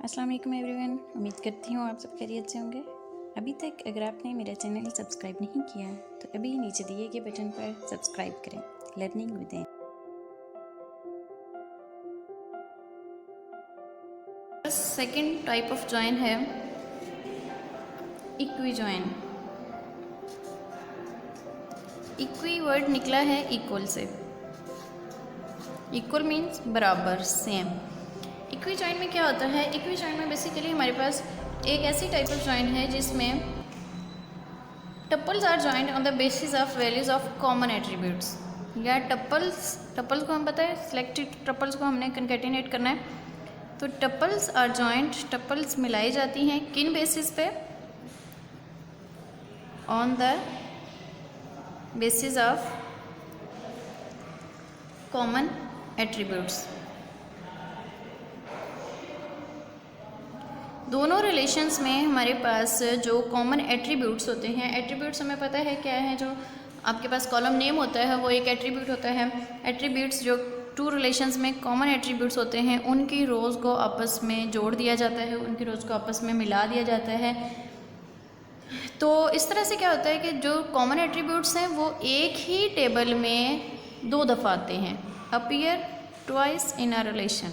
अस्सलाम वालेकुम एवरीवन, उम्मीद करती हूँ आप सब खैरियत से होंगे। अभी तक अगर आपने मेरा चैनल सब्सक्राइब नहीं किया तो अभी नीचे दिए गए बटन पर सब्सक्राइब करें। Learning with M. Second type of join है इक्वी जॉइन। इक्वी वर्ड निकला है इक्वल से। इक्वल मीन्स बराबर, सेम। इक्वी जॉइन में क्या होता है? इक्वी जॉइन में बेसिकली हमारे पास एक ऐसी टाइप ऑफ जॉइन है जिसमें tuples are joined on the basis of values of common attributes. या टपल्स को हम पता है, सिलेक्टेड टपल्स को हमने कंकैटिनेट करना है, तो टपल्स आर जॉइंड, टपल्स मिलाई जाती हैं किन बेसिस पे? On the basis of common attributes. दोनों रिलेशंस में हमारे पास जो कॉमन एट्रीब्यूट्स होते हैं, एट्रीब्यूट्स हमें पता है क्या है, जो आपके पास कॉलम नेम होता है वो एक एट्रीब्यूट होता है। एट्रीब्यूट्स जो टू रिलेशंस में कॉमन एट्रीब्यूट्स होते हैं उनकी रोज़ को आपस में जोड़ दिया जाता है, उनकी रोज़ को आपस में मिला दिया जाता है। तो इस तरह से क्या होता है कि जो कॉमन एट्रीब्यूट्स हैं वो एक ही टेबल में दो दफ़ा आते हैं, appear twice in a relation.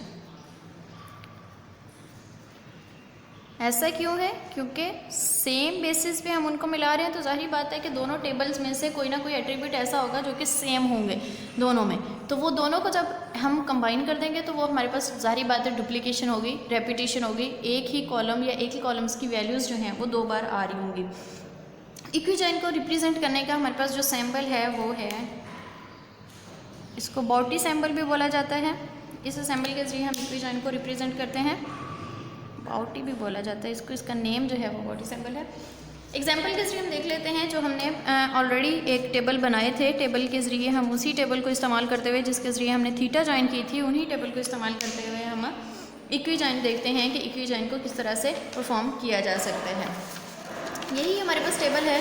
ऐसा क्यों है? क्योंकि सेम बेसिस पे हम उनको मिला रहे हैं, तो जाहिर बात है कि दोनों टेबल्स में से कोई ना कोई एट्रीब्यूट ऐसा होगा जो कि सेम होंगे दोनों में। तो वो दोनों को जब हम कंबाइन कर देंगे तो वो हमारे पास जाहिर बात है डुप्लीकेशन होगी, रेपिटेशन होगी, एक ही कॉलम या एक ही कॉलम्स की वैल्यूज़ जो हैं वो दो बार आ रही होंगी। इक्वी जॉइन को रिप्रेजेंट करने का हमारे पास जो सिंबल है वो है, इसको बॉटी सिंबल भी बोला जाता है। इस सिंबल के जरिए हम इक्वी जॉइन को रिप्रेजेंट करते हैं, बाउटी भी बोला जाता है इसको, इसका नेम जो है वो बॉटी सिंबल है। एग्जाम्पल के जरिए हम देख लेते हैं, जो हमने ऑलरेडी एक टेबल बनाए थे, टेबल के ज़रिए हम उसी टेबल को इस्तेमाल करते हुए जिसके ज़रिए हमने थीटा जॉइन की थी, उन्हीं टेबल को इस्तेमाल करते हुए हम इक्वी जॉइन देखते हैं कि इक्वी जॉइन को किस तरह से परफॉर्म किया जा सकता है। यही हमारे पास टेबल है।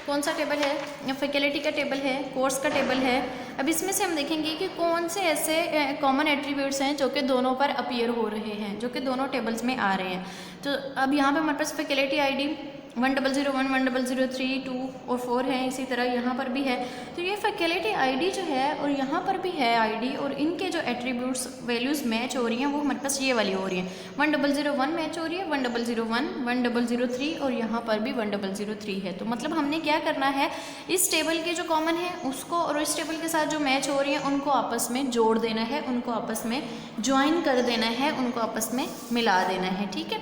कौन सा टेबल है? फैकल्टी का टेबल है, कोर्स का टेबल है। अब इसमें से हम देखेंगे कि कौन से ऐसे कॉमन एट्रीब्यूट्स हैं जो कि दोनों पर अपीयर हो रहे हैं, जो कि दोनों टेबल्स में आ रहे हैं। तो अब यहाँ पे हमारे पास फैकल्टी आईडी 1001, 1003, 2 और 4 है, इसी तरह यहाँ पर भी है। तो ये फैकल्टी आईडी जो है और यहाँ पर भी है आईडी, और इनके जो एट्रीब्यूट्स वैल्यूज़ मैच हो रही हैं वो हमारे पास ये वाली हो रही हैं। 1001 मैच हो रही है, 1001, 1003 और यहाँ पर भी 1003 है। तो मतलब हमने क्या करना है, इस टेबल के जो कॉमन है उसको और इस टेबल के साथ जो मैच हो रही हैं उनको आपस में जोड़ देना है, उनको आपस में ज्वाइन कर देना है, उनको आपस में मिला देना है। ठीक है,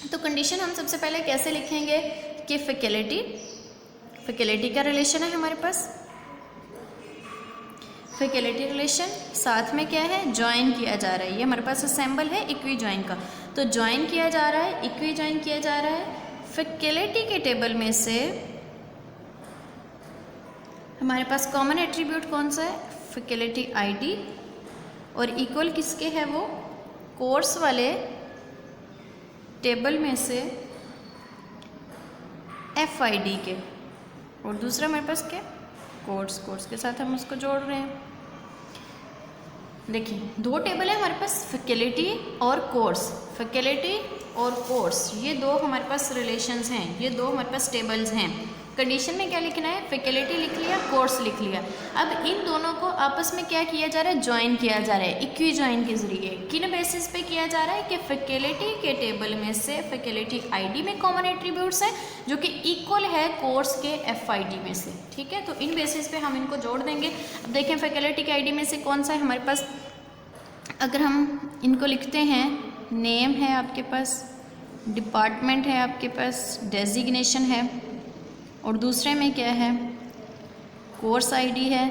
तो कंडीशन हम सबसे पहले कैसे लिखेंगे कि फैकल्टी का रिलेशन है हमारे पास, फैकल्टी रिलेशन, साथ में क्या है, ज्वाइन किया जा रहा है। ये हमारे पास सिंबल है इक्वी ज्वाइन का, तो ज्वाइन किया जा रहा है, इक्वी ज्वाइन किया जा रहा है। फैकल्टी के टेबल में से हमारे पास कॉमन एट्रीब्यूट कौन सा है? फैकल्टी आईडी, और इक्वल किसके है वो? कोर्स वाले टेबल में से FID के, और दूसरा हमारे पास क्या? कोर्स के साथ हम उसको जोड़ रहे हैं। देखिए दो टेबल है हमारे पास, फैकल्टी और कोर्स। फैकल्टी और कोर्स ये दो हमारे पास रिलेशंस हैं, ये दो हमारे पास टेबल्स हैं। कंडीशन में क्या लिखना है? फैकल्टी लिख लिया, कोर्स लिख लिया। अब इन दोनों को आपस में क्या किया जा रहा है? ज्वाइन किया जा रहा है इक्वी ज्वाइन के जरिए। किन बेसिस पे किया जा रहा है? कि फैकल्टी के टेबल में से फैकल्टी आईडी में कॉमन एट्रीब्यूट्स हैं जो कि इक्वल है कोर्स के FID में से। ठीक है, तो इन बेसिस पे हम इनको जोड़ देंगे। अब देखें फैकल्टी के आईडी में से कौन सा है हमारे पास, अगर हम इनको लिखते हैं, नेम है आपके पास, डिपार्टमेंट है आपके पास, डेजिग्नेशन है, और दूसरे में क्या है? कोर्स आईडी है,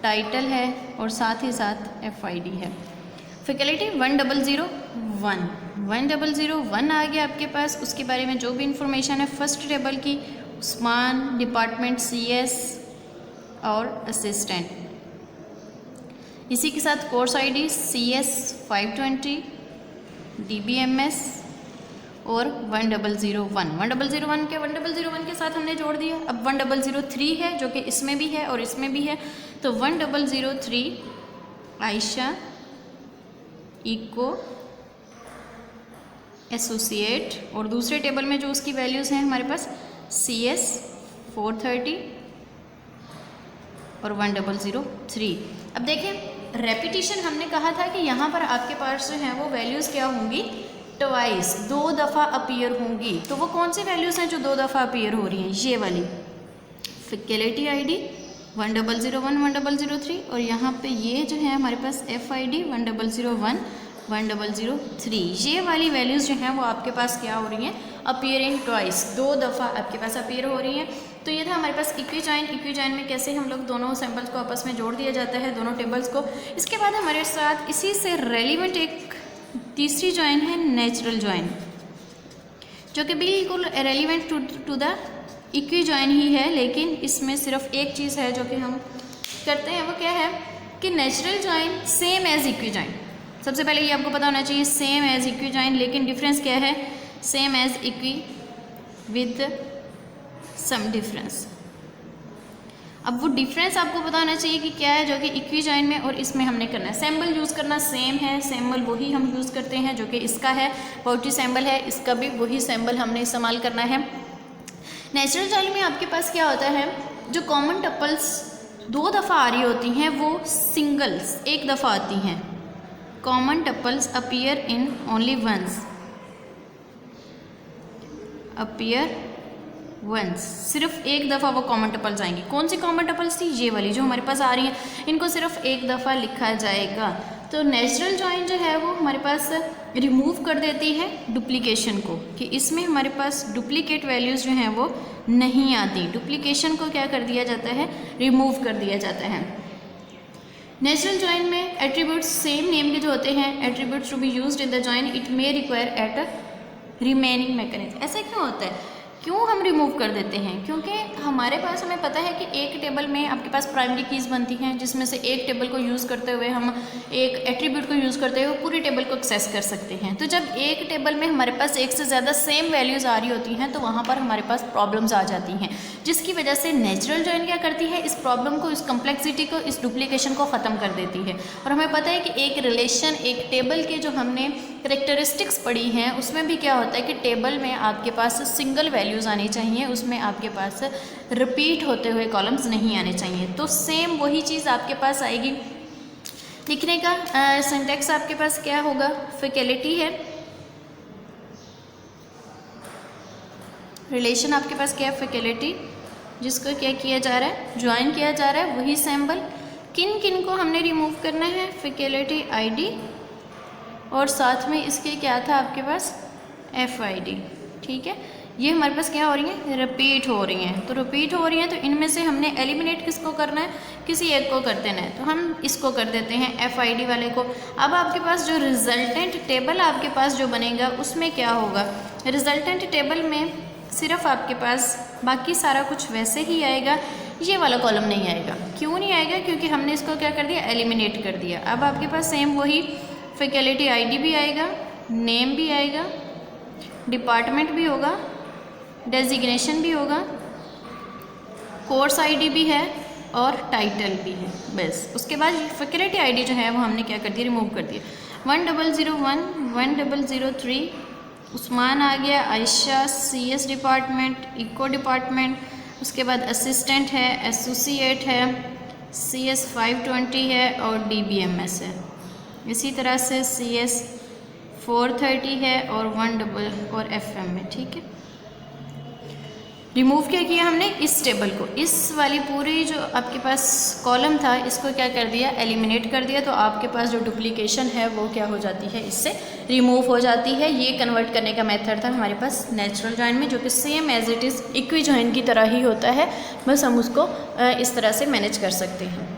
टाइटल है, और साथ ही साथ FID है। फैकल्टी 1001 आ गया आपके पास। उसके बारे में जो भी इंफॉर्मेशन है फर्स्ट टेबल की, उस्मान, डिपार्टमेंट CS और असिस्टेंट। इसी के साथ कोर्स आईडी CS 520, DBMS और 1001 के 1001 के साथ हमने जोड़ दिया। अब 1003 है जो कि इसमें भी है और इसमें भी है, तो 1003 आयशा, इको, एसोसिएट, और दूसरे टेबल में जो उसकी वैल्यूज़ हैं हमारे पास CS 430 और 1003। अब देखें रेपिटिशन हमने कहा था कि यहाँ पर आपके पास जो है वो वैल्यूज़ क्या होंगी, ट्वाइस, 2 दफ़ा अपीयर होंगी। तो वो कौन सी वैल्यूज़ हैं जो 2 दफ़ा अपीयर हो रही हैं, ये वाली फैकल्टी ID 1001 1003, और यहाँ पे ये जो है हमारे पास FID 1001 1003, ये वाली वैल्यूज़ जो हैं वो आपके पास क्या हो रही हैं, अपीयरिंग ट्वाइस, 2 दफ़ा आपके पास अपीयर हो रही हैं। तो ये था हमारे पास इक्विजॉइन। इक्विजॉइन में कैसे हम लोग दोनों सैम्पल्स को आपस में जोड़ दिया जाता है, दोनों टेबल्स को। इसके बाद हमारे साथ इसी से रेलिवेंट एक तीसरी जॉइन है नेचुरल जॉइन, जो कि बिल्कुल रेलिवेंट टू द इक्विजॉइन ही है, लेकिन इसमें सिर्फ एक चीज़ है जो कि हम करते हैं, वो क्या है कि नेचुरल जॉइन सेम एज इक्विजॉइन। सबसे पहले ये आपको पता होना चाहिए सेम एज इक्विजॉइन, लेकिन डिफरेंस क्या है, same as equi with some difference. अब वो डिफरेंस आपको पता होना चाहिए कि क्या है, जो कि इक्विजॉइन में और इसमें हमने करना है। सैम्बल यूज़ करना सेम है, सैम्बल वही हम यूज़ करते हैं जो कि इसका है, पाउटी सैम्बल है, इसका भी वही सैम्बल हमने इस्तेमाल करना है। नेचुरल जॉइन में आपके पास क्या होता है, जो कॉमन टपल्स 2 दफ़ा आ रही होती हैं वो सिंगल्स 1 दफ़ा आती हैं। Common tuples appear in only once, appear once, सिर्फ 1 दफ़ा वो कॉमन टपल्स आएंगी। कौन सी कॉमन टपल्स थी, ये वाली जो हमारे पास आ रही हैं, इनको सिर्फ 1 दफ़ा लिखा जाएगा। तो नेचुरल जॉइन जो है वो हमारे पास रिमूव कर देती है डुप्लीकेशन को, कि इसमें हमारे पास डुप्लीकेट वैल्यूज़ जो हैं वो नहीं आती। डुप्लीकेशन को क्या कर दिया जाता है, रिमूव कर दिया जाता है। नेचुरल जॉइन में एट्रीब्यूट्स सेम नेम के जो होते हैं, attributes to be used in the join it may require at a renaming mechanism. ऐसा क्यों होता है, क्यों हम रिमूव कर देते हैं, क्योंकि हमारे पास हमें पता है कि एक टेबल में आपके पास प्राइमरी कीज़ बनती हैं, जिसमें से एक टेबल को यूज़ करते हुए हम एक एट्रीब्यूट को यूज़ करते हुए पूरी टेबल को एक्सेस कर सकते हैं। तो जब एक टेबल में हमारे पास एक से ज़्यादा सेम वैल्यूज़ आ रही होती हैं तो वहाँ पर हमारे पास प्रॉब्लम्स आ जाती हैं, जिसकी वजह से नेचुरल जॉइन क्या करती है, इस प्रॉब्लम को, इस कम्प्लेक्सिटी को, इस डुप्लीकेशन को ख़त्म कर देती है। और हमें पता है कि एक रिलेशन, एक टेबल के जो हमने करेक्टरिस्टिक्स पढ़ी हैं उसमें भी क्या होता है कि टेबल में आपके पास सिंगल वैल्यूज़ आनी चाहिए, उसमें आपके पास रिपीट होते हुए कॉलम्स नहीं आने चाहिए। तो सेम वही चीज़ आपके पास आएगी। लिखने का सिंटैक्स आपके पास क्या होगा, फैकल्टी है, रिलेशन आपके पास क्या है, फैकल्टी, जिसको क्या किया जा रहा है, ज्वाइन किया जा रहा है, वही सैम्बल। किन किन को हमने रिमूव करना है, फैकल्टी ID, और साथ में इसके क्या था आपके पास, FID। ठीक है, ये हमारे पास क्या हो रही हैं, रिपीट हो रही हैं। तो रिपीट हो रही हैं तो इनमें से हमने एलिमिनेट किसको करना है, किसी एक को कर देना है, तो हम इसको कर देते हैं, FID वाले को। अब आपके पास जो रिजल्टेंट टेबल आपके पास जो बनेगा उसमें क्या होगा, रिजल्टेंट टेबल में सिर्फ आपके पास बाकी सारा कुछ वैसे ही आएगा, ये वाला कॉलम नहीं आएगा। क्यों नहीं आएगा, क्योंकि हमने इसको क्या कर दिया, एलिमिनेट कर दिया। अब आपके पास सेम वही फैकल्टी ID भी आएगा, नेम भी आएगा, डिपार्टमेंट भी होगा, डेजिग्नेशन भी होगा, कोर्स ID भी है और टाइटल भी है। बस उसके बाद फैकल्टी ID जो है वो हमने क्या कर दिया, रिमूव कर दिया। 1001 1003 उस्मान आ गया, Ayesha CS department, eco department, उसके बाद असिस्टेंट है, एसोसिएट है, CS 520 है और DBMS है। इसी तरह से CS 430 है और 1 और FM में। ठीक है, रिमूव क्या किया हमने, इस टेबल को, इस वाली पूरी जो आपके पास कॉलम था इसको क्या कर दिया, एलिमिनेट कर दिया। तो आपके पास जो डुप्लीकेशन है वो क्या हो जाती है, इससे रिमूव हो जाती है। ये कन्वर्ट करने का मेथड था हमारे पास नेचुरल जॉइन में, जो कि same as it is equi join की तरह ही होता है, बस हम उसको इस तरह से मैनेज कर सकते हैं।